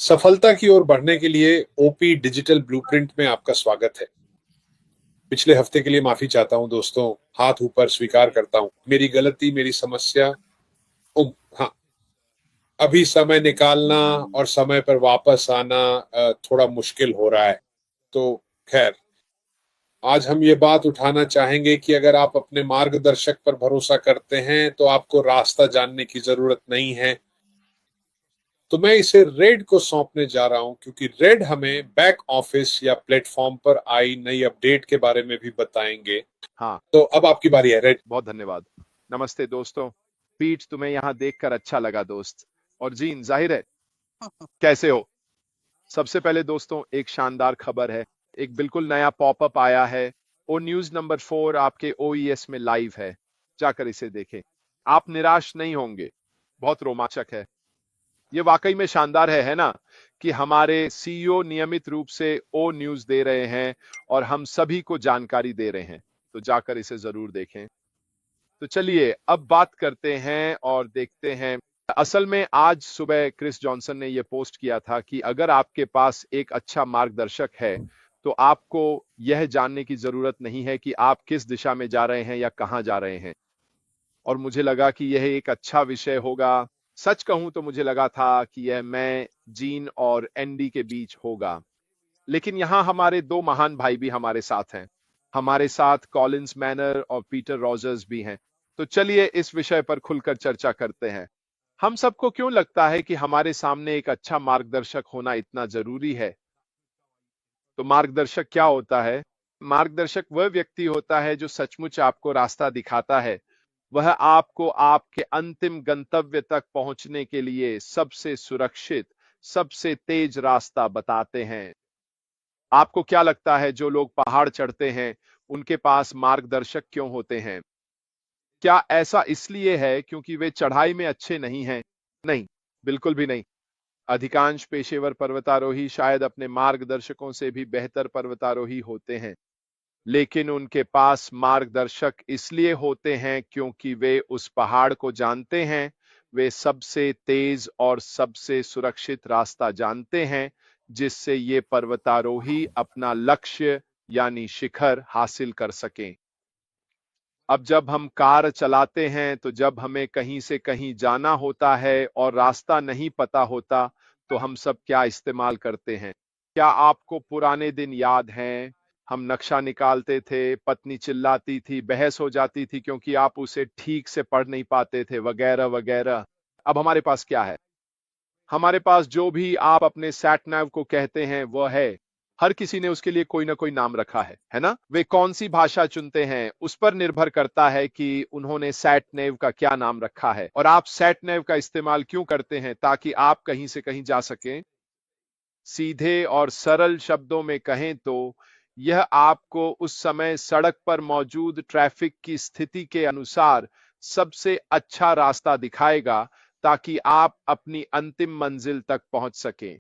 सफलता की ओर बढ़ने के लिए ओपी डिजिटल ब्लूप्रिंट में आपका स्वागत है। पिछले हफ्ते के लिए माफी चाहता हूं दोस्तों। हाथ ऊपर स्वीकार करता हूं, मेरी गलती, मेरी समस्या। हाँ, अभी समय निकालना और समय पर वापस आना थोड़ा मुश्किल हो रहा है। तो खैर, आज हम ये बात उठाना चाहेंगे कि अगर आप अपने मार्गदर्शक पर भरोसा करते हैं तो आपको रास्ता जानने की जरूरत नहीं है। तो मैं इसे रेड को सौंपने जा रहा हूं, क्योंकि रेड हमें बैक ऑफिस या प्लेटफॉर्म पर आई नई अपडेट के बारे में भी बताएंगे। हाँ, तो अब आपकी बारी है रेड। बहुत धन्यवाद। नमस्ते दोस्तों। पीठ तुम्हें यहाँ देखकर अच्छा लगा दोस्त। और जीन जाहिर है, कैसे हो? सबसे पहले दोस्तों एक शानदार खबर है। एक बिल्कुल नया पॉपअप आया है। ओ न्यूज नंबर 4 आपके ओईएस में लाइव है। जाकर इसे देखें। आप निराश नहीं होंगे। बहुत रोमांचक है। ये वाकई में शानदार है ना? कि हमारे सीईओ नियमित रूप से ओ न्यूज दे रहे हैं और हम सभी को जानकारी दे रहे हैं। तो जाकर इसे जरूर देखें। तो चलिए अब बात करते हैं और देखते हैं। असल में आज सुबह क्रिस जॉनसन ने यह पोस्ट किया था कि अगर आपके पास एक अच्छा मार्गदर्शक है तो आपको यह जानने की जरूरत नहीं है कि आप किस दिशा में जा रहे हैं या कहां जा रहे हैं। और मुझे लगा कि यह एक अच्छा विषय होगा। सच कहूं तो मुझे लगा था कि यह मैं, जीन और एंडी के बीच होगा। लेकिन यहां हमारे दो महान भाई भी हमारे साथ हैं। हमारे साथ कॉलिंस मैनर और पीटर रॉजर्स भी हैं। तो चलिए इस विषय पर खुलकर चर्चा करते हैं। हम सबको क्यों लगता है कि हमारे सामने एक अच्छा मार्गदर्शक होना इतना जरूरी है? तो मार्गदर्शक क्या होता है? मार्गदर्शक वह व्यक्ति होता है जो सचमुच आपको रास्ता दिखाता है। वह आपको आपके अंतिम गंतव्य तक पहुंचने के लिए सबसे सुरक्षित, सबसे तेज रास्ता बताते हैं। आपको क्या लगता है जो लोग पहाड़ चढ़ते हैं उनके पास मार्गदर्शक क्यों होते हैं? क्या ऐसा इसलिए है क्योंकि वे चढ़ाई में अच्छे नहीं हैं? नहीं, बिल्कुल भी नहीं। अधिकांश पेशेवर पर्वतारोही शायद अपने मार्गदर्शकों से भी बेहतर पर्वतारोही होते हैं। लेकिन उनके पास मार्गदर्शक इसलिए होते हैं क्योंकि वे उस पहाड़ को जानते हैं। वे सबसे तेज और सबसे सुरक्षित रास्ता जानते हैं जिससे ये पर्वतारोही अपना लक्ष्य यानी शिखर हासिल कर सकें। अब जब हम कार चलाते हैं तो जब हमें कहीं से कहीं जाना होता है और रास्ता नहीं पता होता तो हम सब क्या इस्तेमाल करते हैं? क्या आपको पुराने दिन याद हैं? हम नक्शा निकालते थे, पत्नी चिल्लाती थी, बहस हो जाती थी क्योंकि आप उसे ठीक से पढ़ नहीं पाते थे, वगैरह वगैरह। अब हमारे पास क्या है? हमारे पास जो भी आप अपने सैट नैव को कहते हैं वह है। हर किसी ने उसके लिए कोई ना कोई नाम रखा है ना? वे कौन सी भाषा चुनते हैं उस पर निर्भर करता है कि उन्होंने सैट नैव का क्या नाम रखा है। और आप सैट नैव का इस्तेमाल क्यों करते हैं? ताकि आप कहीं से कहीं जा सकें। सीधे और सरल शब्दों में कहें तो यह आपको उस समय सड़क पर मौजूद ट्रैफिक की स्थिति के अनुसार सबसे अच्छा रास्ता दिखाएगा ताकि आप अपनी अंतिम मंजिल तक पहुंच सकें।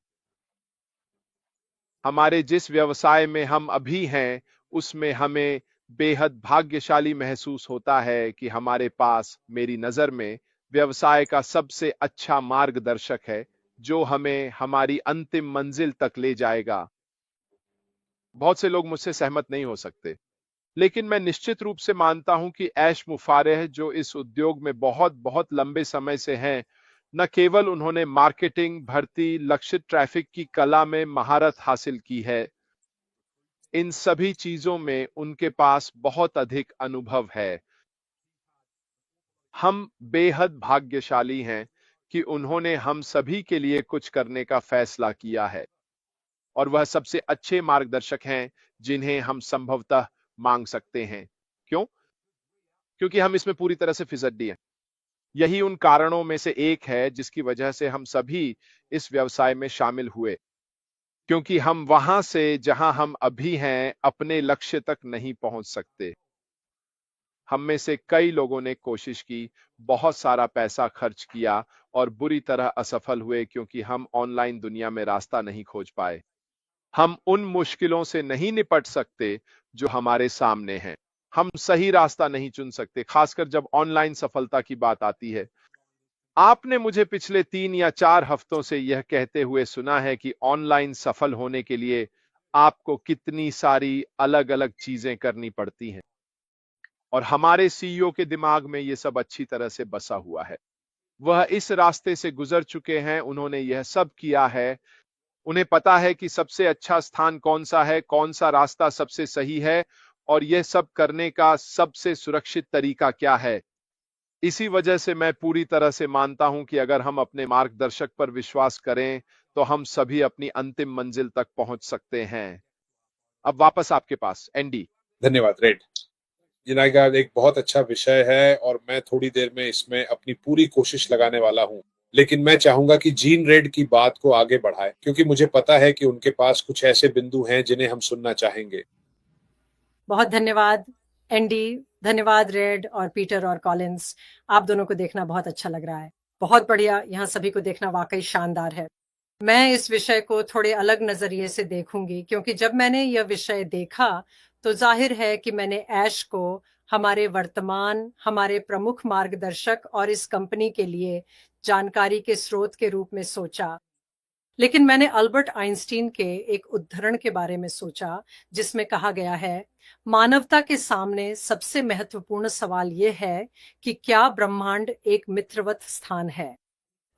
हमारे जिस व्यवसाय में हम अभी हैं उसमें हमें बेहद भाग्यशाली महसूस होता है कि हमारे पास, मेरी नजर में, व्यवसाय का सबसे अच्छा मार्गदर्शक है जो हमें हमारी अंतिम मंजिल तक ले जाएगा। बहुत से लोग मुझसे सहमत नहीं हो सकते, लेकिन मैं निश्चित रूप से मानता हूं कि ऐश मुफारेह जो इस उद्योग में बहुत बहुत लंबे समय से हैं, न केवल उन्होंने मार्केटिंग, भर्ती, लक्षित ट्रैफिक की कला में महारत हासिल की है, इन सभी चीजों में उनके पास बहुत अधिक अनुभव है। हम बेहद भाग्यशाली हैं कि उन्होंने हम सभी के लिए कुछ करने का फैसला किया है। और वह सबसे अच्छे मार्गदर्शक हैं जिन्हें हम संभवतः मांग सकते हैं। क्यों? क्योंकि हम इसमें पूरी तरह से फिजड्डी हैं। यही उन कारणों में से एक है जिसकी वजह से हम सभी इस व्यवसाय में शामिल हुए। क्योंकि हम वहां से जहां हम अभी हैं अपने लक्ष्य तक नहीं पहुंच सकते। हम में से कई लोगों ने कोशिश की, बहुत सारा पैसा खर्च किया और बुरी तरह असफल हुए क्योंकि हम ऑनलाइन दुनिया में रास्ता नहीं खोज पाए। हम उन मुश्किलों से नहीं निपट सकते जो हमारे सामने हैं। हम सही रास्ता नहीं चुन सकते, खासकर जब ऑनलाइन सफलता की बात आती है। आपने मुझे पिछले 3 या 4 हफ्तों से यह कहते हुए सुना है कि ऑनलाइन सफल होने के लिए आपको कितनी सारी अलग-अलग चीजें करनी पड़ती हैं और हमारे सीईओ के दिमाग में ये सब अच्छी तरह से बसा हुआ है। वह इस रास्ते से गुजर चुके हैं, उन्होंने यह सब किया है, उन्हें पता है कि सबसे अच्छा स्थान कौन-सा है, कौन-सा रास्ता सबसे सही है और यह सब करने का सबसे सुरक्षित तरीका क्या है। इसी वजह से मैं पूरी तरह से मानता हूं कि अगर हम अपने मार्गदर्शक पर विश्वास करें, तो हम सभी अपनी अंतिम मंजिल तक पहुंच सकते हैं। अब वापस आपके पास, एंडी। धन्यवाद रेड। जिनागा एक बहुत अच्छा विषय है और मैं थोड़ी देर में इसमें अपनी पूरी कोशिश लगाने वाला हूँ। लेकिन मैं चाहूंगा कि जीन रेड की बात को आगे बढ़ाए, क्योंकि मुझे पता है कि उनके पास कुछ ऐसे बिंदु हैं जिन्हें हम सुनना चाहेंगे। बहुत धन्यवाद एंडी, धन्यवाद रेड और पीटर और कॉलिंस। आप दोनों को देखना बहुत अच्छा लग रहा है। बहुत बढ़िया, यहाँ सभी को देखना वाकई शानदार है। मैं इस विषय को थोड़े अलग नजरिए से देखूंगी, क्योंकि जब मैंने यह विषय देखा तो जाहिर है कि मैंने ऐश को हमारे वर्तमान, हमारे प्रमुख मार्गदर्शक और इस कंपनी के लिए जानकारी के स्रोत के रूप में सोचा। लेकिन मैंने अल्बर्ट आइंस्टीन के एक उद्धरण के बारे में सोचा, जिसमें कहा गया है, मानवता के सामने सबसे महत्वपूर्ण सवाल यह है कि क्या ब्रह्मांड एक मित्रवत स्थान है।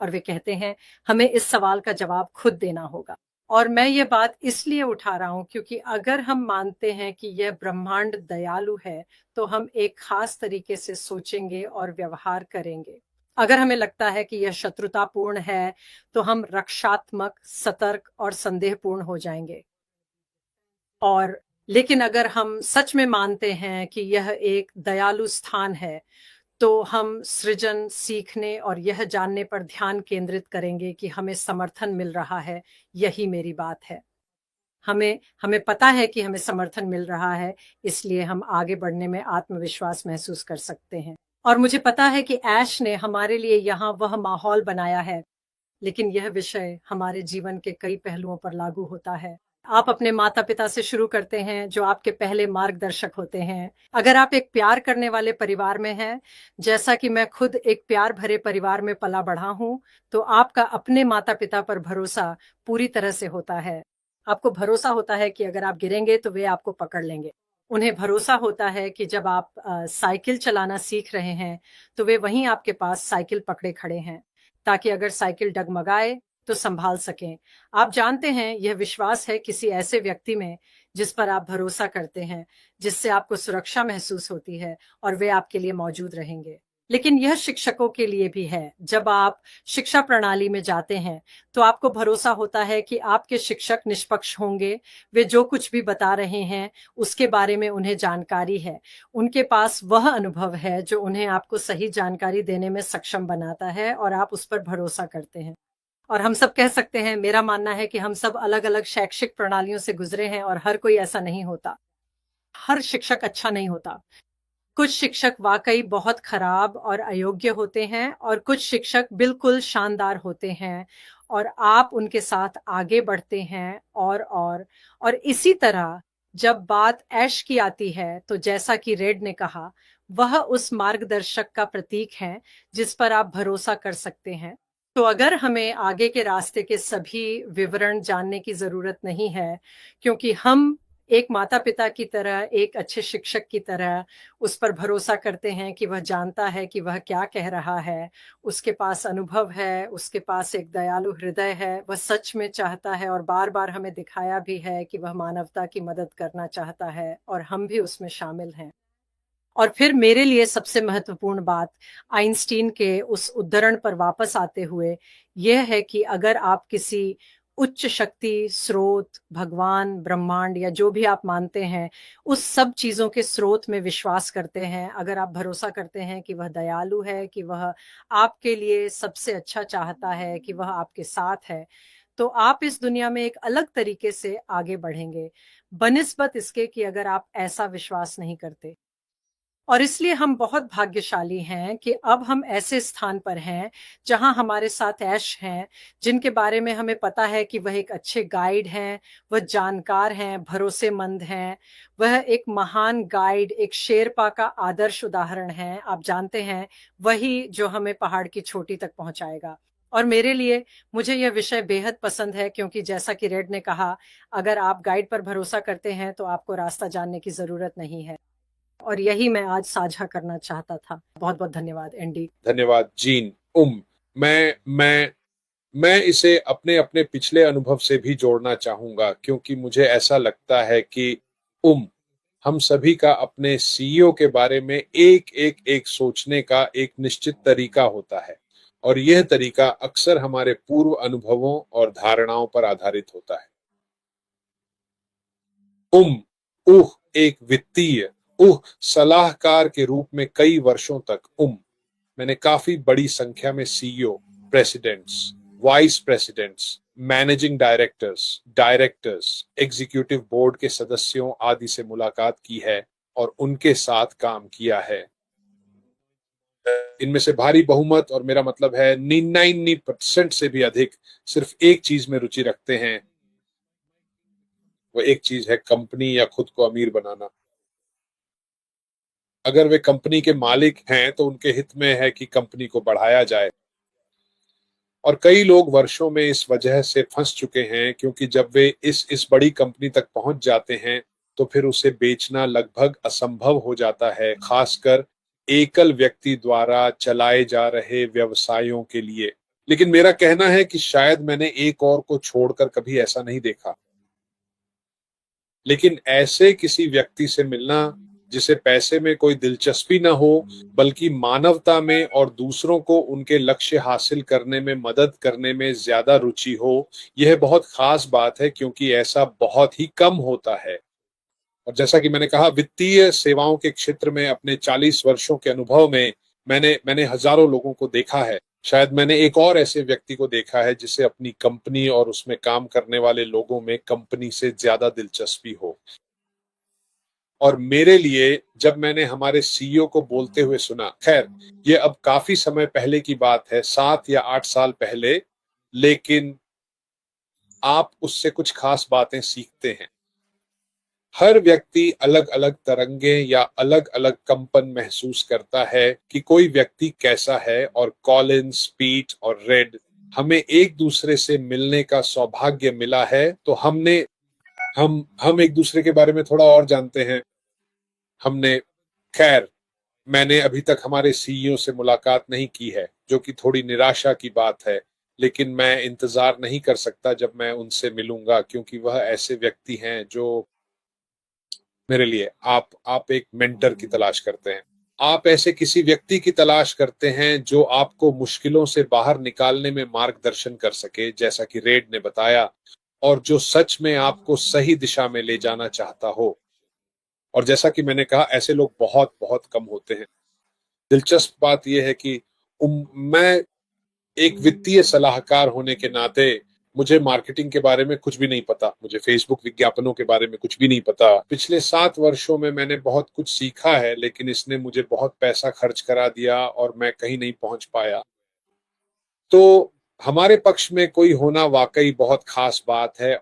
और वे कहते हैं हमें इस सवाल का जवाब खुद देना होगा। और मैं ये बात इसलिए उठा रहा हूं क्योंकि अगर हम मानते हैं कि यह ब्रह्मांड दयालु है, तो हम एक खास तरीके से सोचेंगे और व्यवहार करेंगे। अगर हमें लगता है कि यह शत्रुतापूर्ण है, तो हम रक्षात्मक, सतर्क और संदेहपूर्ण हो जाएंगे। और लेकिन अगर हम सच में मानते हैं कि यह एक दयालु स्थान है, तो हम सृजन, सीखने और यह जानने पर ध्यान केंद्रित करेंगे कि हमें समर्थन मिल रहा है। यही मेरी बात है। हमें हमें पता है कि हमें समर्थन मिल रहा है, इसलिए हम आगे बढ़ने में आत्मविश्वास महसूस कर सकते हैं। और मुझे पता है कि ऐश ने हमारे लिए यहाँ वह माहौल बनाया है, लेकिन यह विषय हमारे जीवन के कई पहलुओं पर लागू होता है। आप अपने माता पिता से शुरू करते हैं, जो आपके पहले मार्गदर्शक होते हैं। अगर आप एक प्यार करने वाले परिवार में हैं, जैसा कि मैं खुद एक प्यार भरे परिवार में पला बढ़ा हूं, तो आपका अपने माता पिता पर भरोसा पूरी तरह से होता है। आपको भरोसा होता है कि अगर आप गिरेंगे तो वे आपको पकड़ लेंगे। उन्हें भरोसा होता है कि जब आप साइकिल चलाना सीख रहे हैं, तो वे वहीं आपके पास साइकिल पकड़े खड़े हैं, ताकि अगर साइकिल डगमगाए तो संभाल सकें। आप जानते हैं, यह विश्वास है किसी ऐसे व्यक्ति में जिस पर आप भरोसा करते हैं, जिससे आपको सुरक्षा महसूस होती है और वे आपके लिए मौजूद रहेंगे। लेकिन यह शिक्षकों के लिए भी है। जब आप शिक्षा प्रणाली में जाते हैं, तो आपको भरोसा होता है कि आपके शिक्षक निष्पक्ष होंगे। वे जो कुछ भी बता रहे हैं, उसके बारे में उन्हें जानकारी है। उनके पास वह अनुभव है जो उन्हें आपको सही जानकारी देने में सक्षम बनाता है, और आप उस पर भरोसा करते हैं। और हम सब कह सकते हैं, मेरा मानना है कि हम सब अलग अलग शैक्षिक प्रणालियों से गुजरे हैं और हर कोई ऐसा नहीं होता। हर शिक्षक अच्छा नहीं होता। कुछ शिक्षक वाकई बहुत खराब और अयोग्य होते हैं, और कुछ शिक्षक बिल्कुल शानदार होते हैं, और आप उनके साथ आगे बढ़ते हैं। और इसी तरह जब बात ऐश की आती है, तो जैसा कि रेड ने कहा, वह उस मार्गदर्शक का प्रतीक है जिस पर आप भरोसा कर सकते हैं। तो अगर हमें आगे के रास्ते के सभी विवरण जानने की जरूरत नहीं है, क्योंकि हम एक माता पिता की तरह, एक अच्छे शिक्षक की तरह उस पर भरोसा करते हैं कि वह जानता है कि वह क्या कह रहा है, उसके पास अनुभव है, उसके पास एक दयालु हृदय है, वह सच में चाहता है और बार बार हमें दिखाया भी है कि वह मानवता की मदद करना चाहता है, और हम भी उसमें शामिल हैं। और फिर मेरे लिए सबसे महत्वपूर्ण बात, आइंस्टीन के उस उद्धरण पर वापस आते हुए, यह है कि अगर आप किसी उच्च शक्ति, स्रोत, भगवान, ब्रह्मांड या जो भी आप मानते हैं, उस सब चीजों के स्रोत में विश्वास करते हैं, अगर आप भरोसा करते हैं कि वह दयालु है, कि वह आपके लिए सबसे अच्छा चाहता है, कि वह आपके साथ है, तो आप इस दुनिया में एक अलग तरीके से आगे बढ़ेंगे, बनिस्बत इसके कि अगर आप ऐसा विश्वास नहीं करते। और इसलिए हम बहुत भाग्यशाली हैं कि अब हम ऐसे स्थान पर हैं जहां हमारे साथ ऐश हैं, जिनके बारे में हमें पता है कि वह एक अच्छे गाइड हैं, वह जानकार हैं, भरोसेमंद हैं, वह एक महान गाइड, एक शेरपा का आदर्श उदाहरण है। आप जानते हैं, वही जो हमें पहाड़ की चोटी तक पहुंचाएगा। और मेरे लिए, मुझे यह विषय बेहद पसंद है, क्योंकि जैसा कि रेड ने कहा, अगर आप गाइड पर भरोसा करते हैं तो आपको रास्ता जानने की जरूरत नहीं है। और यही मैं आज साझा करना चाहता था। बहुत बहुत धन्यवाद एंडी। धन्यवाद जीन। मैं इसे अपने अपने पिछले अनुभव से भी जोड़ना चाहूंगा, क्योंकि मुझे ऐसा लगता है कि हम सभी का अपने सीईओ के बारे में एक सोचने का एक निश्चित तरीका होता है, और यह तरीका अक्सर हमारे पूर्व अनुभवों और धारणाओं पर आधारित होता है। एक वित्तीय सलाहकार के रूप में कई वर्षों तक मैंने काफी बड़ी संख्या में CEO, presidents, vice presidents, managing directors, executive board के सदस्यों आदि से मुलाकात की है और उनके साथ काम किया है। इनमें से भारी बहुमत, और मेरा मतलब है 99% से भी अधिक, सिर्फ एक चीज में रुचि रखते हैं। वो एक चीज है कंपनी या खुद को अमीर बनाना। अगर वे कंपनी के मालिक हैं तो उनके हित में है कि कंपनी को बढ़ाया जाए। और कई लोग वर्षों में इस वजह से फंस चुके हैं, क्योंकि जब वे इस बड़ी कंपनी तक पहुंच जाते हैं तो फिर उसे बेचना लगभग असंभव हो जाता है, खासकर एकल व्यक्ति द्वारा चलाए जा रहे व्यवसायों के लिए। लेकिन मेरा कहना है कि शायद मैंने एक और को छोड़कर कभी ऐसा नहीं देखा। लेकिन ऐसे किसी व्यक्ति से मिलना जिसे पैसे में कोई दिलचस्पी न हो, बल्कि मानवता में और दूसरों को उनके लक्ष्य हासिल करने में मदद करने में ज्यादा रुचि हो, यह बहुत खास बात है, क्योंकि ऐसा बहुत ही कम होता है। और जैसा कि मैंने कहा, वित्तीय सेवाओं के क्षेत्र में अपने 40 वर्षों के अनुभव में मैंने हजारों लोगों को देखा है। शायद मैंने एक और ऐसे व्यक्ति को देखा है जिसे अपनी कंपनी और उसमें काम करने वाले लोगों में कंपनी से ज्यादा दिलचस्पी हो। और मेरे लिए, जब मैंने हमारे सीईओ को बोलते हुए सुना, खैर ये अब काफी समय पहले की बात है, 7 या 8 साल पहले, लेकिन आप उससे कुछ खास बातें सीखते हैं। हर व्यक्ति अलग अलग तरंगे या अलग अलग कंपन महसूस करता है कि कोई व्यक्ति कैसा है, और कॉलिंस, पीट और रेड, हमें एक दूसरे से मिलने का सौभाग्य मिला है, तो हम एक दूसरे के बारे में थोड़ा और जानते हैं। खैर, मैंने अभी तक हमारे सीईओ से मुलाकात नहीं की है, जो कि थोड़ी निराशा की बात है, लेकिन मैं इंतजार नहीं कर सकता जब मैं उनसे मिलूंगा, क्योंकि वह ऐसे व्यक्ति हैं जो मेरे लिए, आप एक मेंटर की तलाश करते हैं। आप ऐसे किसी व्यक्ति की तलाश करते हैं जो आपको मुश्किलों से बाहर निकालने में मार्गदर्शन कर सके, जैसा कि रेड ने बताया, और जो सच में आपको सही दिशा में ले जाना चाहता हो। और जैसा कि मैंने कहा, ऐसे लोग बहुत बहुत कम होते हैं। दिलचस्प बात यह है कि मैं एक वित्तीय सलाहकार होने के नाते मुझे मार्केटिंग के बारे में कुछ भी नहीं पता, मुझे फेसबुक विज्ञापनों के बारे में कुछ भी नहीं पता। पिछले 7 वर्षों में मैंने बहुत कुछ सीखा है, लेकिन इसने मुझे बहुत पैसा खर्च करा दिया और मैं कहीं नहीं पहुंच पाया। तो हमारे पक्ष में कोई होना वाकई बहुत खास बात है।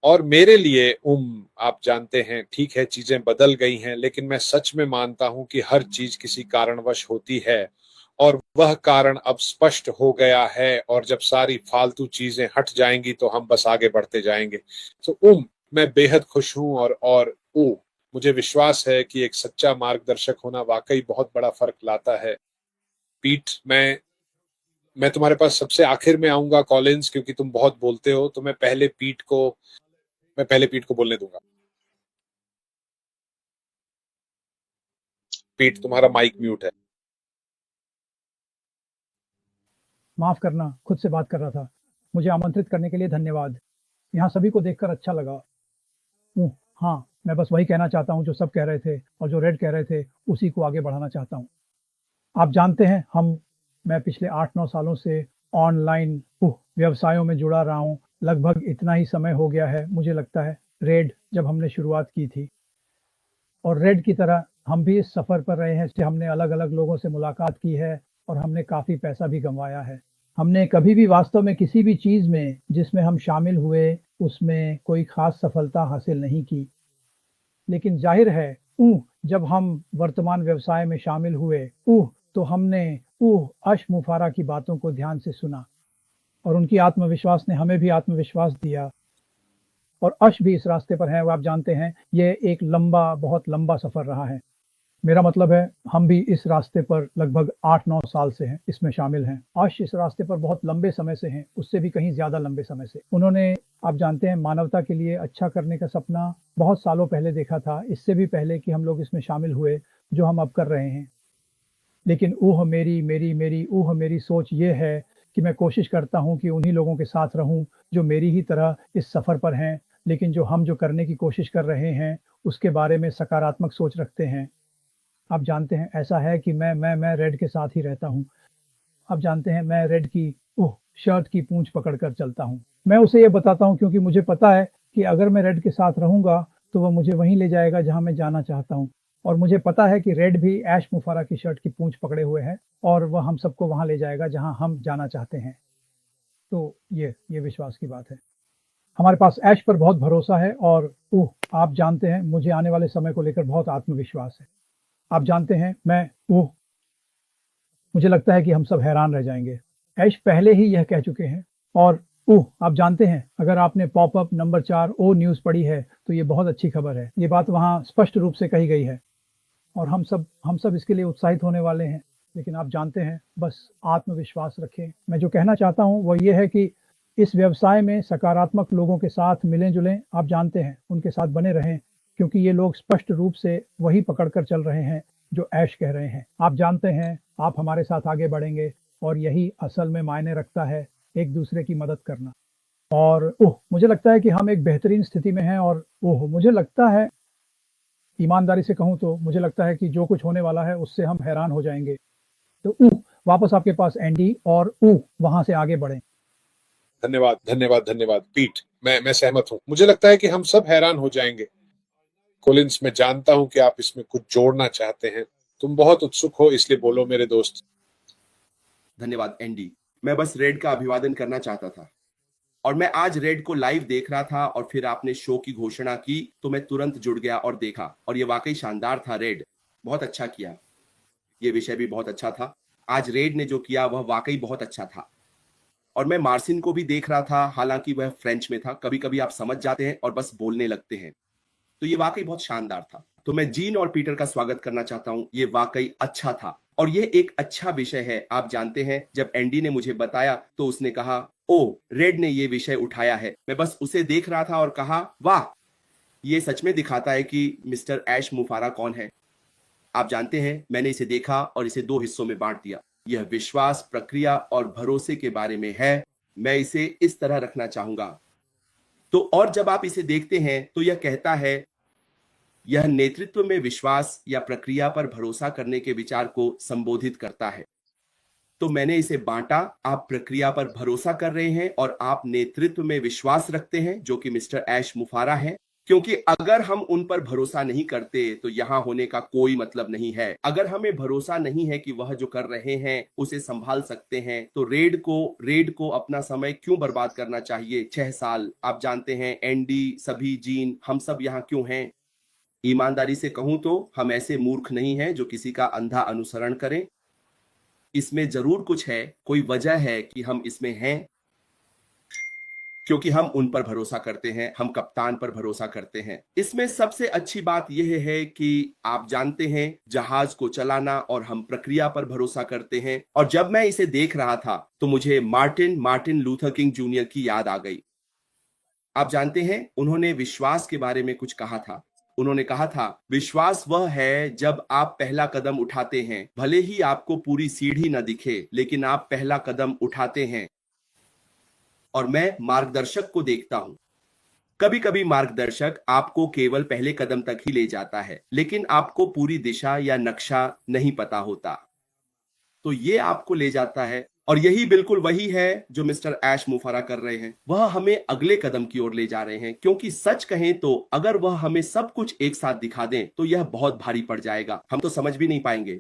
और मेरे लिए आप जानते हैं, ठीक है चीजें बदल गई हैं, लेकिन मैं सच में मानता हूं कि हर चीज किसी कारणवश होती है, और वह कारण अब स्पष्ट हो गया है, और जब सारी फालतू चीजें हट जाएंगी तो हम बस आगे बढ़ते जाएंगे। तो मैं बेहद खुश हूं, और मुझे विश्वास है कि एक सच्चा मार्गदर्शक होना वाकई बहुत बड़ा फर्क लाता है। पीट, मैं तुम्हारे पास सबसे आखिर में आऊंगा कॉलिंस, क्योंकि तुम बहुत बोलते हो, तो मैं पहले पीट को बोलने दूंगा। पीट, तुम्हारा माइक म्यूट है। माफ करना, खुद से बात कर रहा था। मुझे आमंत्रित करने के लिए धन्यवाद। यहाँ सभी को देखकर अच्छा लगा। हाँ, मैं बस वही कहना चाहता हूँ जो सब कह रहे थे, और जो रेड कह रहे थे उसी को आगे बढ़ाना चाहता हूँ। आप जानते हैं, मैं पिछले 8-9 सालों से ऑनलाइन व्यवसायों में जुड़ा रहा हूँ। लगभग इतना ही समय हो गया है, मुझे लगता है, रेड, जब हमने शुरुआत की थी। और रेड की तरह हम भी इस सफ़र पर रहे हैं। हमने अलग अलग लोगों से मुलाकात की है और हमने काफ़ी पैसा भी गंवाया है। हमने कभी भी वास्तव में किसी भी चीज़ में जिसमें हम शामिल हुए उसमें कोई ख़ास सफलता हासिल नहीं की। लेकिन जाहिर है जब हम वर्तमान व्यवसाय में शामिल हुए तो हमने अश मुफारा की बातों को ध्यान से सुना और उनकी आत्मविश्वास ने हमें भी आत्मविश्वास दिया और अश भी इस रास्ते पर है। वो आप जानते हैं ये एक बहुत लंबा सफ़र रहा है। मेरा मतलब है हम भी इस रास्ते पर लगभग 8-9 साल से हैं, इसमें शामिल हैं। अश इस रास्ते पर बहुत लंबे समय से हैं, उससे भी कहीं ज़्यादा लंबे समय से। उन्होंने आप जानते हैं मानवता के लिए अच्छा करने का सपना बहुत सालों पहले देखा था, इससे भी पहले कि हम लोग इसमें शामिल हुए जो हम अब कर रहे हैं। लेकिन मेरी सोच ये है कि मैं कोशिश करता हूँ कि उन्हीं लोगों के साथ रहूँ जो मेरी ही तरह इस सफ़र पर हैं, लेकिन जो करने की कोशिश कर रहे हैं उसके बारे में सकारात्मक सोच रखते हैं। आप जानते हैं ऐसा है कि मैं रेड के साथ ही रहता हूँ। आप जानते हैं मैं रेड की शर्ट की पूंछ पकड़कर चलता हूँ। मैं उसे ये बताता हूँ क्योंकि मुझे पता है कि अगर मैं रेड के साथ रहूँगा तो वह मुझे वहीं ले जाएगा जहाँ मैं जाना चाहता हूँ और मुझे पता है कि रेड भी ऐश मुफारा की शर्ट की पूंछ पकड़े हुए है और वह हम सबको वहाँ ले जाएगा जहाँ हम जाना चाहते हैं। तो ये विश्वास की बात है। हमारे पास ऐश पर बहुत भरोसा है और आप जानते हैं मुझे आने वाले समय को लेकर बहुत आत्मविश्वास है। आप जानते हैं मुझे लगता है कि हम सब हैरान रह जाएंगे। ऐश पहले ही यह कह चुके हैं और आप जानते हैं अगर आपने पॉपअप नंबर 4 ओ न्यूज़ पढ़ी है तो ये बहुत अच्छी खबर है। ये बात वहाँ स्पष्ट रूप से कही गई है और हम सब इसके लिए उत्साहित होने वाले हैं। लेकिन आप जानते हैं बस आत्मविश्वास रखें। मैं जो कहना चाहता हूँ वो ये है कि इस व्यवसाय में सकारात्मक लोगों के साथ मिलें जुलें। आप जानते हैं उनके साथ बने रहें क्योंकि ये लोग स्पष्ट रूप से वही पकड़ कर चल रहे हैं जो ऐश कह रहे हैं। आप जानते हैं आप हमारे साथ आगे बढ़ेंगे और यही असल में मायने रखता है, एक दूसरे की मदद करना। और मुझे लगता है कि हम एक बेहतरीन स्थिति में हैं और मुझे लगता है ईमानदारी से कहूँ तो मुझे लगता है कि जो कुछ होने वाला है उससे हम हैरान हो जाएंगे। तो वापस आपके पास एंडी और वहां से आगे बढ़ें। धन्यवाद धन्यवाद धन्यवाद पीट। मैं सहमत हूँ। मुझे लगता है कि हम सब हैरान हो जाएंगे। कोलिंस, मैं जानता हूं कि आप इसमें कुछ जोड़ना चाहते हैं। तुम बहुत उत्सुक हो, इसलिए बोलो मेरे दोस्त। धन्यवाद एंडी। मैं बस रेड का अभिवादन करना चाहता था और मैं आज रेड को लाइव देख रहा था और फिर आपने शो की घोषणा की तो मैं तुरंत जुड़ गया और देखा और ये वाकई शानदार था। रेड बहुत अच्छा किया। ये विषय भी बहुत अच्छा था। आज रेड ने जो किया वह वाकई बहुत अच्छा था और मैं मार्सिन को भी देख रहा था, हालांकि वह फ्रेंच में था। कभी कभी आप समझ जाते हैं और बस बोलने लगते हैं। तो ये वाकई बहुत शानदार था। तो मैं जीन और पीटर का स्वागत करना चाहता हूं। ये वाकई अच्छा था और ये एक अच्छा विषय है। आप जानते हैं जब एंडी ने मुझे बताया तो उसने कहा रेड ने ये विषय उठाया है। मैं बस उसे देख रहा था और कहा वाह, ये सच में दिखाता है कि मिस्टर ऐश मुफारा कौन है। आप जानते हैं मैंने इसे देखा और इसे 2 हिस्सों में बांट दिया। यह विश्वास, प्रक्रिया और भरोसे के बारे में है। मैं इसे इस तरह रखना चाहूंगा। तो और जब आप इसे देखते हैं तो यह कहता है यह नेतृत्व में विश्वास या प्रक्रिया पर भरोसा करने के विचार को संबोधित करता है। तो मैंने इसे बांटा। आप प्रक्रिया पर भरोसा कर रहे हैं और आप नेतृत्व में विश्वास रखते हैं जो कि मिस्टर ऐश मुफारा है। क्योंकि अगर हम उन पर भरोसा नहीं करते तो यहां होने का कोई मतलब नहीं है। अगर हमें भरोसा नहीं है कि वह जो कर रहे हैं उसे संभाल सकते हैं तो रेड को अपना समय क्यों बर्बाद करना चाहिए? 6 साल। आप जानते हैं एंडी, सभी, जीन, हम सब यहाँ क्यों हैं? ईमानदारी से कहूं तो हम ऐसे मूर्ख नहीं हैं जो किसी का अंधा अनुसरण करें। इसमें जरूर कुछ है, कोई वजह है कि हम इसमें हैं, क्योंकि हम उन पर भरोसा करते हैं, हम कप्तान पर भरोसा करते हैं। इसमें सबसे अच्छी बात यह है कि आप जानते हैं जहाज को चलाना और हम प्रक्रिया पर भरोसा करते हैं। और जब मैं इसे देख रहा था तो मुझे मार्टिन लूथर किंग जूनियर की याद आ गई। आप जानते हैं उन्होंने विश्वास के बारे में कुछ कहा था। उन्होंने कहा था विश्वास वह है जब आप पहला कदम उठाते हैं, भले ही आपको पूरी सीढ़ी न दिखे, लेकिन आप पहला कदम उठाते हैं। और मैं मार्गदर्शक को देखता हूं। कभी कभी मार्गदर्शक आपको केवल पहले कदम तक ही ले जाता है, लेकिन आपको पूरी दिशा या नक्शा नहीं पता होता। तो ये आपको ले जाता है और यही बिल्कुल वही है जो मिस्टर ऐश मुफारा कर रहे हैं। वह हमें अगले कदम की ओर ले जा रहे हैं, क्योंकि सच कहें तो अगर वह हमें सब कुछ एक साथ दिखा दें तो यह बहुत भारी पड़ जाएगा, हम तो समझ भी नहीं पाएंगे।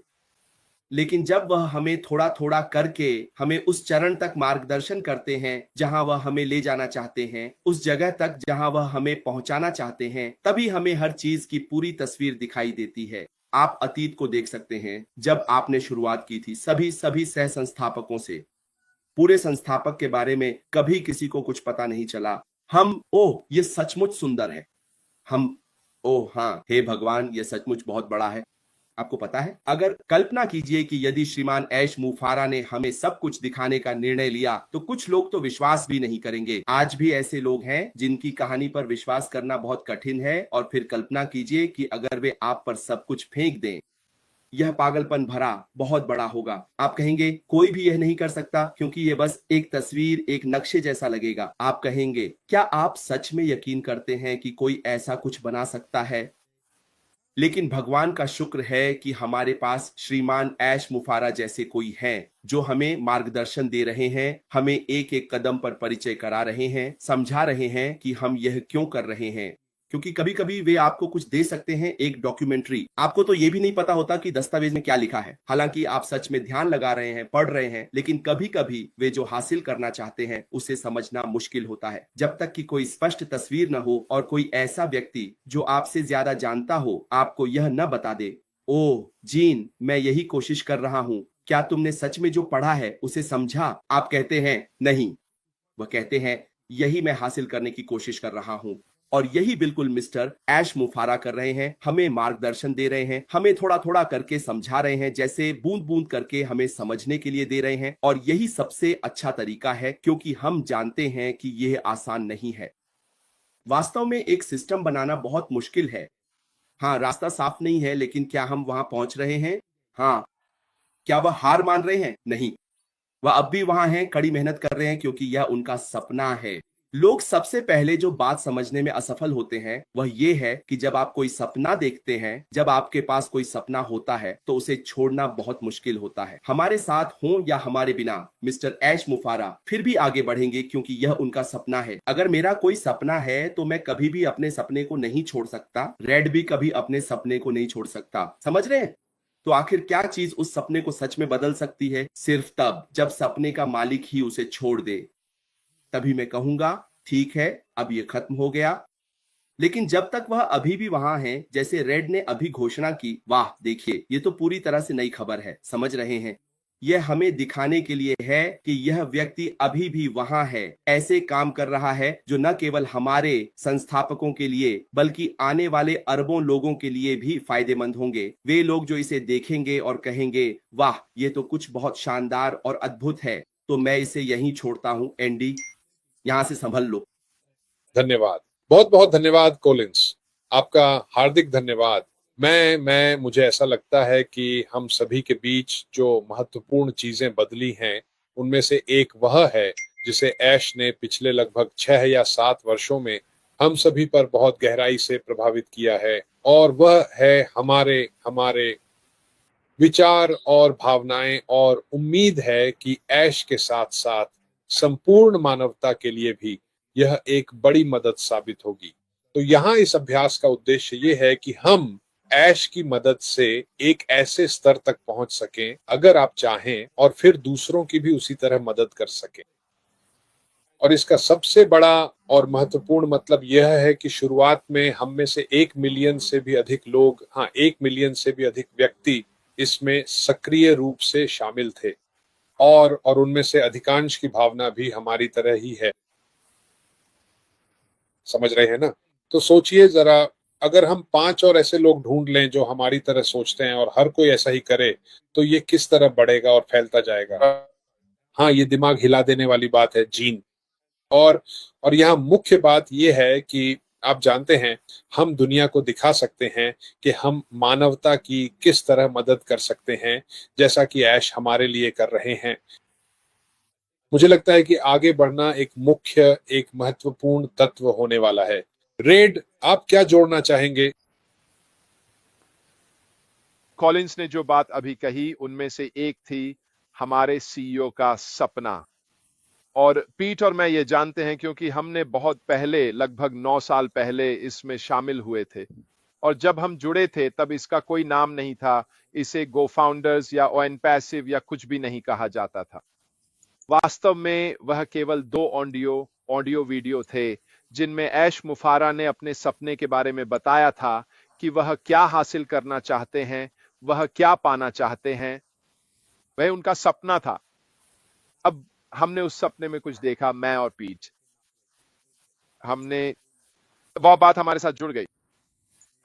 लेकिन जब वह हमें थोड़ा थोड़ा करके हमें उस चरण तक मार्गदर्शन करते हैं जहां वह हमें ले जाना चाहते हैं, उस जगह तक जहां वह हमें पहुंचाना चाहते हैं, तभी हमें हर चीज की पूरी तस्वीर दिखाई देती है। आप अतीत को देख सकते हैं, जब आपने शुरुआत की थी सभी सह संस्थापकों से, पूरे संस्थापक के बारे में कभी किसी को कुछ पता नहीं चला। हम ओह ये सचमुच सुंदर है, हम ओह हाँ हे भगवान ये सचमुच बहुत बड़ा है। आपको पता है, अगर कल्पना कीजिए कि यदि श्रीमान ऐश मुफारा ने हमें सब कुछ दिखाने का निर्णय लिया तो कुछ लोग तो विश्वास भी नहीं करेंगे। आज भी ऐसे लोग हैं जिनकी कहानी पर विश्वास करना बहुत कठिन है, और फिर कल्पना कीजिए कि अगर वे आप पर सब कुछ फेंक दें, यह पागलपन भरा बहुत बड़ा होगा। आप कहेंगे कोई भी यह नहीं कर सकता क्योंकि यह बस एक तस्वीर, एक नक्शे जैसा लगेगा। आप कहेंगे क्या आप सच में यकीन करते हैं कि कोई ऐसा कुछ बना सकता है? लेकिन भगवान का शुक्र है कि हमारे पास श्रीमान ऐश मुफारा जैसे कोई हैं जो हमें मार्गदर्शन दे रहे हैं, हमें एक एक कदम पर परिचय करा रहे हैं, समझा रहे हैं कि हम यह क्यों कर रहे हैं। क्योंकि कभी कभी वे आपको कुछ दे सकते हैं, एक डॉक्यूमेंट्री, आपको तो ये भी नहीं पता होता कि दस्तावेज में क्या लिखा है। हालांकि आप सच में ध्यान लगा रहे हैं, पढ़ रहे हैं, लेकिन कभी कभी वे जो हासिल करना चाहते हैं उसे समझना मुश्किल होता है। जब तक कि कोई स्पष्ट तस्वीर न हो और कोई ऐसा व्यक्ति जो आपसे ज्यादा जानता हो आपको यह न बता दे, ओह जीन मैं यही कोशिश कर रहा हूं, क्या तुमने सच में जो पढ़ा है उसे समझा? आप कहते हैं नहीं। वह कहते हैं यही मैं हासिल करने की कोशिश कर रहा हूं। और यही बिल्कुल मिस्टर ऐश मुफारा कर रहे हैं, हमें मार्गदर्शन दे रहे हैं, हमें थोड़ा थोड़ा करके समझा रहे हैं, जैसे बूंद बूंद करके हमें समझने के लिए दे रहे हैं। और यही सबसे अच्छा तरीका है, क्योंकि हम जानते हैं कि यह आसान नहीं है। वास्तव में एक सिस्टम बनाना बहुत मुश्किल है। हाँ, रास्ता साफ नहीं है, लेकिन क्या हम वहां पहुंच रहे हैं? हाँ। क्या वह हार मान रहे हैं? नहीं, वह अब भी वहां हैं, कड़ी मेहनत कर रहे हैं, क्योंकि यह उनका सपना है। लोग सबसे पहले जो बात समझने में असफल होते हैं वह ये है कि जब आप कोई सपना देखते हैं, जब आपके पास कोई सपना होता है तो उसे छोड़ना बहुत मुश्किल होता है। हमारे साथ हो या हमारे बिना, मिस्टर ऐश मुफारा फिर भी आगे बढ़ेंगे, क्योंकि यह उनका सपना है। अगर मेरा कोई सपना है तो मैं कभी भी अपने सपने को नहीं छोड़ सकता। रेड भी कभी अपने सपने को नहीं छोड़ सकता। समझ रहे हैं? तो आखिर क्या चीज उस सपने को सच में बदल सकती है? सिर्फ तब जब सपने का मालिक ही उसे छोड़ दे। तभी मैं कहूंगा ठीक है, अब ये खत्म हो गया। लेकिन जब तक वह अभी भी वहां है, जैसे रेड ने अभी घोषणा की, वाह देखिए ये तो पूरी तरह से नई खबर है। समझ रहे हैं? यह हमें दिखाने के लिए है कि यह व्यक्ति अभी भी वहां है, ऐसे काम कर रहा है जो न केवल हमारे संस्थापकों के लिए बल्कि आने वाले अरबों लोगों के लिए भी फायदेमंद होंगे। वे लोग जो इसे देखेंगे और कहेंगे वाह ये तो कुछ बहुत शानदार और अद्भुत है। तो मैं इसे यहीं छोड़ता हूं। एंडी, यहां से संभल लो। धन्यवाद, बहुत बहुत धन्यवाद कोलिंस, आपका हार्दिक धन्यवाद। मुझे ऐसा लगता है कि हम सभी के बीच जो महत्वपूर्ण चीजें बदली हैं उनमें से एक वह है जिसे ऐश ने पिछले लगभग 6 या 7 वर्षों में हम सभी पर बहुत गहराई से प्रभावित किया है, और वह है हमारे हमारे विचार और भावनाएं। और उम्मीद है कि ऐश के साथ साथ संपूर्ण मानवता के लिए भी यह एक बड़ी मदद साबित होगी। तो यहाँ इस अभ्यास का उद्देश्य ये है कि हम ऐश की मदद से एक ऐसे स्तर तक पहुंच सकें, अगर आप चाहें, और फिर दूसरों की भी उसी तरह मदद कर सकें। और इसका सबसे बड़ा और महत्वपूर्ण मतलब यह है कि शुरुआत में हम में से 1 मिलियन से भी अधिक लोग, हाँ 1 मिलियन से भी अधिक व्यक्ति इसमें सक्रिय रूप से शामिल थे, और उनमें से अधिकांश की भावना भी हमारी तरह ही है। समझ रहे हैं ना? तो सोचिए जरा, अगर हम 5 और ऐसे लोग ढूंढ लें जो हमारी तरह सोचते हैं और हर कोई ऐसा ही करे, तो ये किस तरह बढ़ेगा और फैलता जाएगा। हाँ, ये दिमाग हिला देने वाली बात है जीन। और यहाँ मुख्य बात ये है कि आप जानते हैं, हम दुनिया को दिखा सकते हैं कि हम मानवता की किस तरह मदद कर सकते हैं, जैसा कि ऐश हमारे लिए कर रहे हैं। मुझे लगता है कि आगे बढ़ना एक महत्वपूर्ण तत्व होने वाला है। रेड, आप क्या जोड़ना चाहेंगे? कॉलिंस ने जो बात अभी कही उनमें से एक थी, हमारे सीईओ का सपना। और पीट और मैं ये जानते हैं क्योंकि हमने बहुत पहले, लगभग 9 साल पहले इसमें शामिल हुए थे। और जब हम जुड़े थे तब इसका कोई नाम नहीं था, इसे गो फाउंडर्स या ओएन पैसिव या कुछ भी नहीं कहा जाता था। वास्तव में वह केवल 2 ऑडियो वीडियो थे जिनमें ऐश मुफारा ने अपने सपने के बारे में बताया था कि वह क्या हासिल करना चाहते हैं, वह क्या पाना चाहते हैं। वह उनका सपना था। अब हमने उस सपने में कुछ देखा, मैं और पीट, हमने, वह बात हमारे साथ जुड़ गई।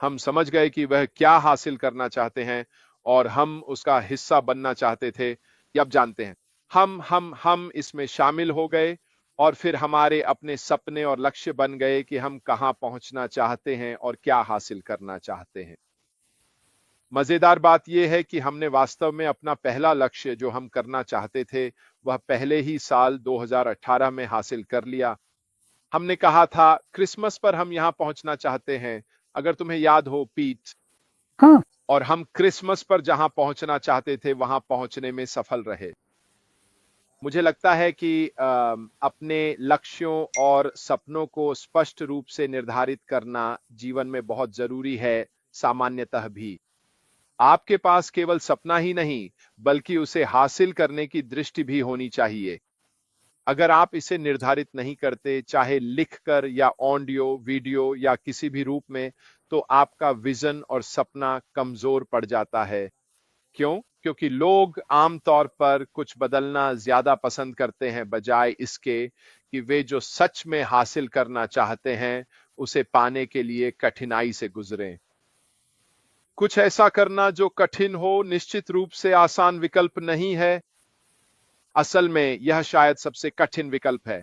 हम समझ गए कि वह क्या हासिल करना चाहते हैं और हम उसका हिस्सा बनना चाहते थे। ये अब जानते हैं, हम इसमें शामिल हो गए और फिर हमारे अपने सपने और लक्ष्य बन गए कि हम कहां पहुंचना चाहते हैं और क्या हासिल करना चाहते हैं। मजेदार बात यह है कि हमने वास्तव में अपना पहला लक्ष्य जो हम करना चाहते थे वह पहले ही साल 2018 में हासिल कर लिया। हमने कहा था क्रिसमस पर हम यहां पहुंचना चाहते हैं, अगर तुम्हें याद हो पीट। हाँ। और हम क्रिसमस पर जहां पहुंचना चाहते थे वहां पहुंचने में सफल रहे। मुझे लगता है कि अपने लक्ष्यों और सपनों को स्पष्ट रूप से निर्धारित करना जीवन में बहुत जरूरी है, सामान्यतः भी। आपके पास केवल सपना ही नहीं बल्कि उसे हासिल करने की दृष्टि भी होनी चाहिए। अगर आप इसे निर्धारित नहीं करते, चाहे लिखकर या ऑडियो वीडियो या किसी भी रूप में, तो आपका विजन और सपना कमजोर पड़ जाता है। क्यों? क्योंकि लोग आमतौर पर कुछ बदलना ज्यादा पसंद करते हैं बजाय इसके कि वे जो सच में हासिल करना चाहते हैं उसे पाने के लिए कठिनाई से गुजरें। कुछ ऐसा करना जो कठिन हो निश्चित रूप से आसान विकल्प नहीं है। असल में यह शायद सबसे कठिन विकल्प है।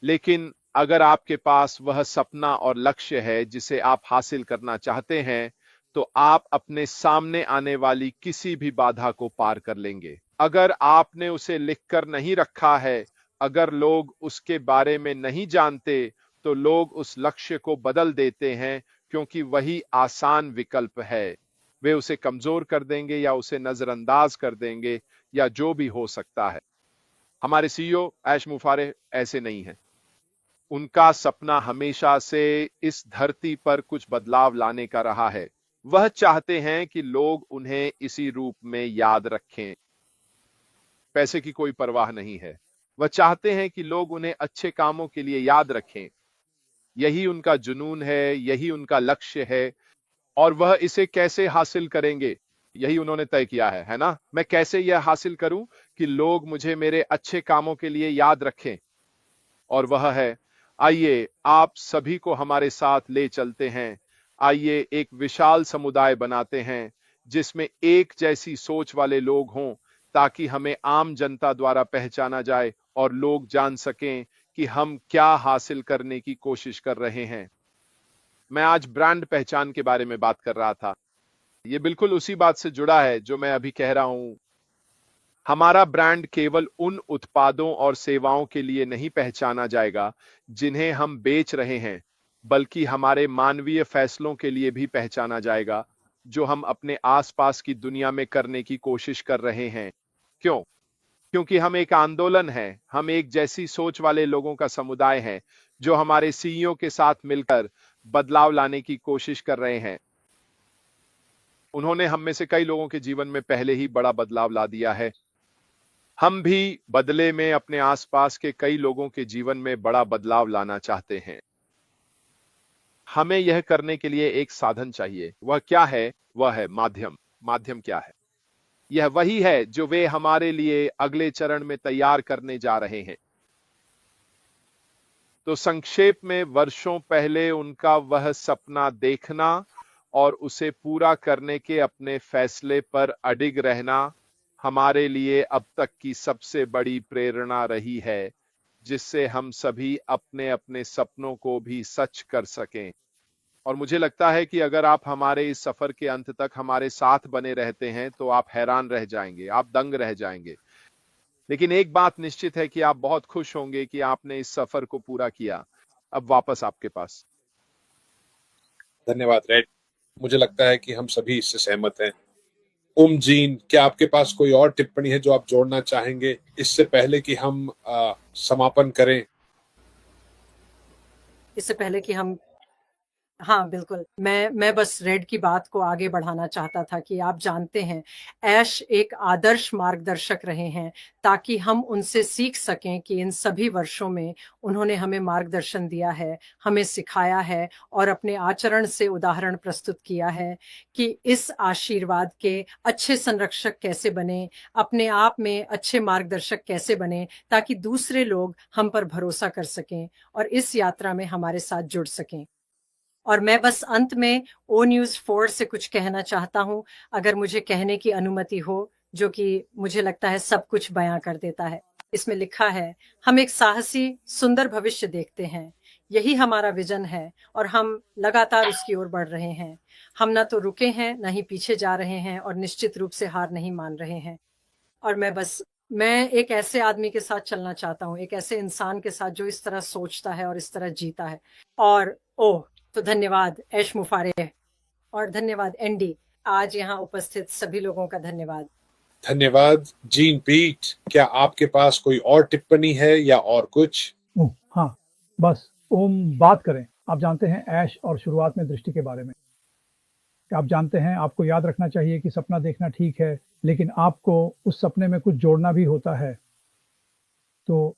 लेकिन अगर आपके पास वह सपना और लक्ष्य है जिसे आप हासिल करना चाहते हैं, तो आप अपने सामने आने वाली किसी भी बाधा को पार कर लेंगे। अगर आपने उसे लिखकर नहीं रखा है, अगर लोग उसके बारे में नहीं जानते, तो लोग उस लक्ष्य को बदल देते हैं क्योंकि वही आसान विकल्प है। वे उसे कमजोर कर देंगे या उसे नजरअंदाज कर देंगे या जो भी हो सकता है। हमारे सीईओ ऐश मुफारे ऐसे नहीं हैं। उनका सपना हमेशा से इस धरती पर कुछ बदलाव लाने का रहा है। वह चाहते हैं कि लोग उन्हें इसी रूप में याद रखें। पैसे की कोई परवाह नहीं है। वह चाहते हैं कि लोग उन्हें अच्छे कामों के लिए याद रखें। यही उनका जुनून है, यही उनका लक्ष्य है। और वह इसे कैसे हासिल करेंगे, यही उन्होंने तय किया है ना? मैं कैसे यह हासिल करूं कि लोग मुझे मेरे अच्छे कामों के लिए याद रखें? और वह है, आइए आप सभी को हमारे साथ ले चलते हैं। आइए एक विशाल समुदाय बनाते हैं जिसमें एक जैसी सोच वाले लोग हों, ताकि हमें आम जनता द्वारा पहचाना जाए और लोग जान सकें कि हम क्या हासिल करने की कोशिश कर रहे हैं। मैं आज ब्रांड पहचान के बारे में बात कर रहा था। यह बिल्कुल उसी बात से जुड़ा है जो मैं अभी कह रहा हूं। हमारा ब्रांड केवल उन उत्पादों और सेवाओं के लिए नहीं पहचाना जाएगा जिन्हें हम बेच रहे हैं, बल्कि हमारे मानवीय फैसलों के लिए भी पहचाना जाएगा जो हम अपने आसपास की दुनिया में करने की कोशिश कर रहे हैं। क्यों? क्योंकि हम एक आंदोलन हैं, हम एक जैसी सोच वाले लोगों का समुदाय हैं जो हमारे सीईओ के साथ मिलकर बदलाव लाने की कोशिश कर रहे हैं। उन्होंने हम में से कई लोगों के जीवन में पहले ही बड़ा बदलाव ला दिया है। हम भी बदले में अपने आसपास के कई लोगों के जीवन में बड़ा बदलाव लाना चाहते हैं। हमें यह करने के लिए एक साधन चाहिए। वह क्या है? वह है माध्यम। माध्यम क्या है? यह वही है जो वे हमारे लिए अगले चरण में तैयार करने जा रहे हैं। तो संक्षेप में, वर्षों पहले उनका वह सपना देखना और उसे पूरा करने के अपने फैसले पर अडिग रहना हमारे लिए अब तक की सबसे बड़ी प्रेरणा रही है, जिससे हम सभी अपने अपने सपनों को भी सच कर सकें। और मुझे लगता है कि अगर आप हमारे इस सफर के अंत तक हमारे साथ बने रहते हैं तो आप हैरान रह जाएंगे, आप दंग रह जाएंगे। लेकिन एक बात निश्चित है कि आप बहुत खुश होंगे कि आपने इस सफर को पूरा किया। अब वापस आपके पास। धन्यवाद रेड। मुझे लगता है कि हम सभी इससे सहमत हैं। ओम जीन, क्या आपके पास कोई और टिप्पणी है जो आप जोड़ना चाहेंगे इससे पहले कि हम समापन करें? इससे पहले कि हम हाँ, बिल्कुल। मैं बस रेड की बात को आगे बढ़ाना चाहता था कि आप जानते हैं, ऐश एक आदर्श मार्गदर्शक रहे हैं, ताकि हम उनसे सीख सकें कि इन सभी वर्षों में उन्होंने हमें मार्गदर्शन दिया है, हमें सिखाया है और अपने आचरण से उदाहरण प्रस्तुत किया है कि इस आशीर्वाद के अच्छे संरक्षक कैसे बनें, अपने आप में अच्छे मार्गदर्शक कैसे बनें, ताकि दूसरे लोग हम पर भरोसा कर सकें और इस यात्रा में हमारे साथ जुड़ सकें। और मैं बस अंत में ओ न्यूज़ 4 से कुछ कहना चाहता हूं, अगर मुझे कहने की अनुमति हो, जो कि मुझे लगता है सब कुछ बयां कर देता है। इसमें लिखा है, हम एक साहसी सुंदर भविष्य देखते हैं, यही हमारा विजन है और हम लगातार उसकी ओर बढ़ रहे हैं। हम ना तो रुके हैं, ना ही पीछे जा रहे हैं और निश्चित रूप से हार नहीं मान रहे हैं। और मैं एक ऐसे आदमी के साथ चलना चाहता हूँ, एक ऐसे इंसान के साथ जो इस तरह सोचता है और इस तरह जीता है। और तो धन्यवाद ऐश मुफारे और धन्यवाद एंडी, आज यहाँ उपस्थित सभी लोगों का धन्यवाद। धन्यवाद जीन पीट, क्या आपके पास कोई और टिप्पणी है या और कुछ? हाँ, बस ओम बात करें। आप जानते हैं ऐश और शुरुआत में दृष्टि के बारे में। आप जानते हैं, आपको याद रखना चाहिए कि सपना देखना ठीक है, लेकिन आपको उस सपने में कुछ जोड़ना भी होता है। तो